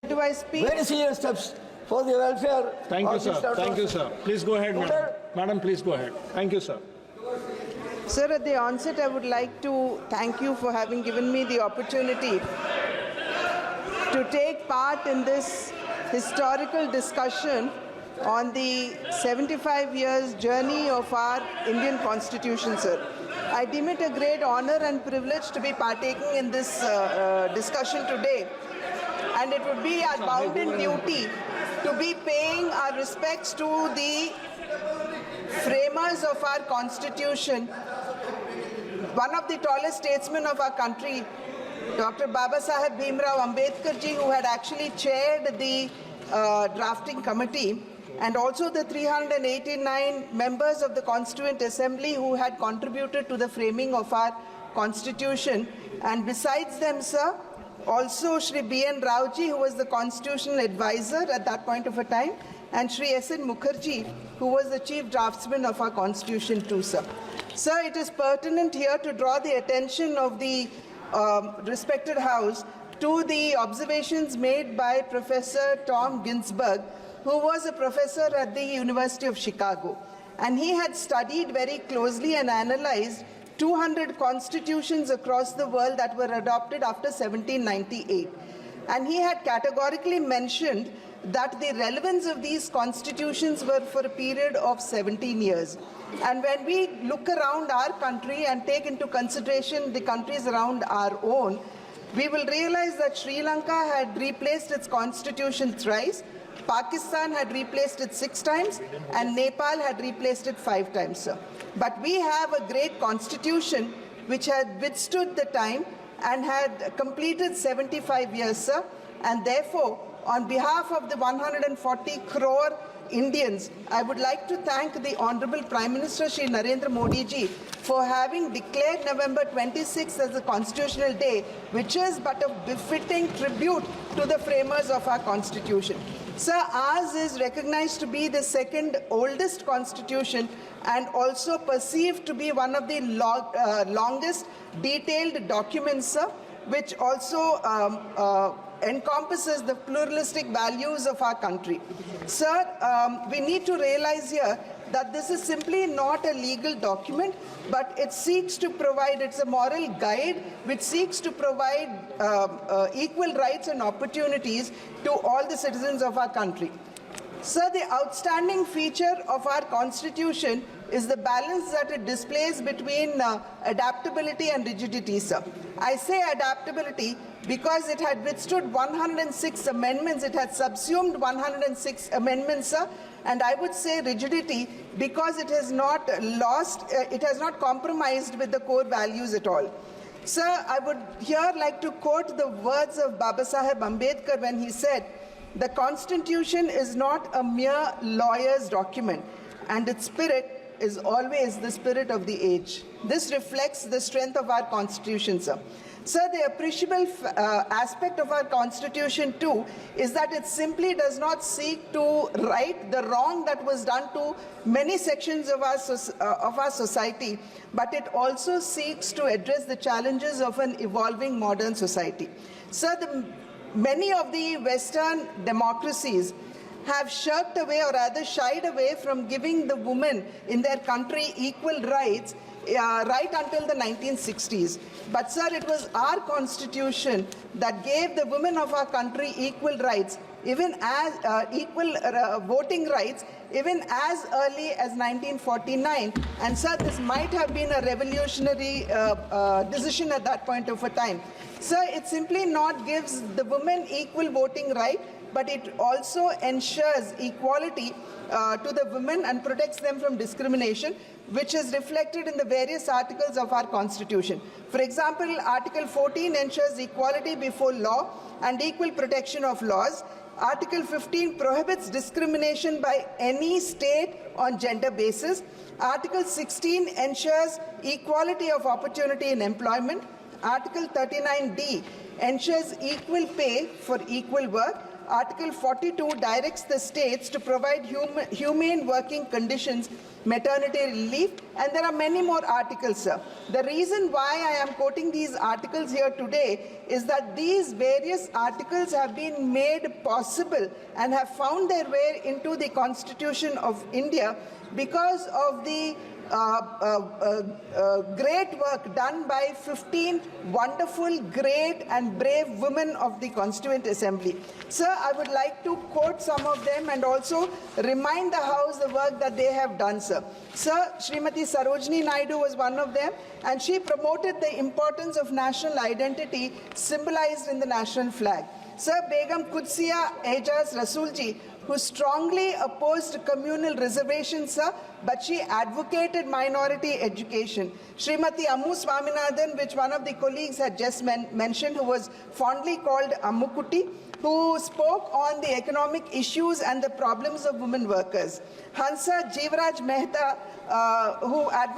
Do I speak? Very serious steps for the welfare. Thank you, of this sir. Thank you, daughter. sir. Please go ahead, madam. Madam, please go ahead. Thank you, sir. Sir, at the onset, I would like to thank you for having given me the opportunity to take part in this historical discussion on the 75 years journey of our Indian Constitution, sir. I deem it a great honor and privilege to be partaking in this discussion today. And it would be our bounden duty to be paying our respects to the framers of our Constitution, one of the tallest statesmen of our country, Dr. Babasaheb Bhimrao Ambedkar ji, who had actually chaired the drafting committee, and also the 389 members of the Constituent Assembly who had contributed to the framing of our Constitution. And besides them, sir, also Shri B.N. Rao ji, who was the constitutional advisor at that point of a time, and Shri S.N. Mukherjee, who was the chief draftsman of our Constitution too, sir. Sir, it is pertinent here to draw the attention of the respected House to the observations made by Professor Tom Ginsburg, who was a professor at the University of Chicago. And he had studied very closely and analyzed 200 constitutions across the world that were adopted after 1798. And he had categorically mentioned that the relevance of these constitutions were for a period of 17 years. And when we look around our country and take into consideration the countries around our own, we will realize that Sri Lanka had replaced its constitution thrice, Pakistan had replaced it 6 times, and Nepal had replaced it 5 times, sir. But we have a great constitution which had withstood the time and had completed 75 years, sir. And therefore, on behalf of the 140 crore Indians, I would like to thank the Honorable Prime Minister Shri Narendra Modi ji for having declared November 26th as the Constitutional Day, which is but a befitting tribute to the framers of our Constitution. Sir, ours is recognized to be the second oldest Constitution and also perceived to be one of the longest detailed documents, sir, which also encompasses the pluralistic values of our country. Sir, we need to realize here that this is simply not a legal document, but it seeks to provide, it's a moral guide which seeks to provide equal rights and opportunities to all the citizens of our country. Sir, the outstanding feature of our Constitution is the balance that it displays between adaptability and rigidity, sir. I say adaptability because it had withstood 106 amendments, it had subsumed 106 amendments, sir. And I would say rigidity because it has not lost, it has not compromised with the core values at all. Sir, I would here like to quote the words of Babasaheb Ambedkar when he said, "The Constitution is not a mere lawyer's document, and its spirit is always the spirit of the age." This reflects the strength of our Constitution, sir. Sir, the appreciable aspect of our Constitution too is that it simply does not seek to right the wrong that was done to many sections of our society, but it also seeks to address the challenges of an evolving modern society. Sir, many of the Western democracies have shirked away or rather shied away from giving the women in their country equal rights right until the 1960s. But sir, it was our Constitution that gave the women of our country equal rights, even as equal voting rights, even as early as 1949. And sir, this might have been a revolutionary decision at that point of a time. Sir, it simply not gives the women equal voting right, but it also ensures equality to the women and protects them from discrimination, which is reflected in the various articles of our Constitution. For example, Article 14 ensures equality before law and equal protection of laws. Article 15 prohibits discrimination by any state on gender basis. Article 16 ensures equality of opportunity in employment. Article 39D ensures equal pay for equal work. Article 42 directs the states to provide humane working conditions, maternity relief, and there are many more articles, sir. The reason why I am quoting these articles here today is that these various articles have been made possible and have found their way into the Constitution of India because of the great work done by 15 wonderful, great and brave women of the Constituent Assembly. Sir, I would like to quote some of them and also remind the House the work that they have done, sir. Sir, Srimati Sarojini Naidu was one of them, and she promoted the importance of national identity symbolized in the national flag. Sir, Begum Qudsiya Ejaz Rasulji, who strongly opposed communal reservations, sir, but she advocated minority education. Srimati Ammu Swaminathan, which one of the colleagues had just mentioned, who was fondly called Ammukutti, who spoke on the economic issues and the problems of women workers. Hansa Jivaraj Mehta, who advocated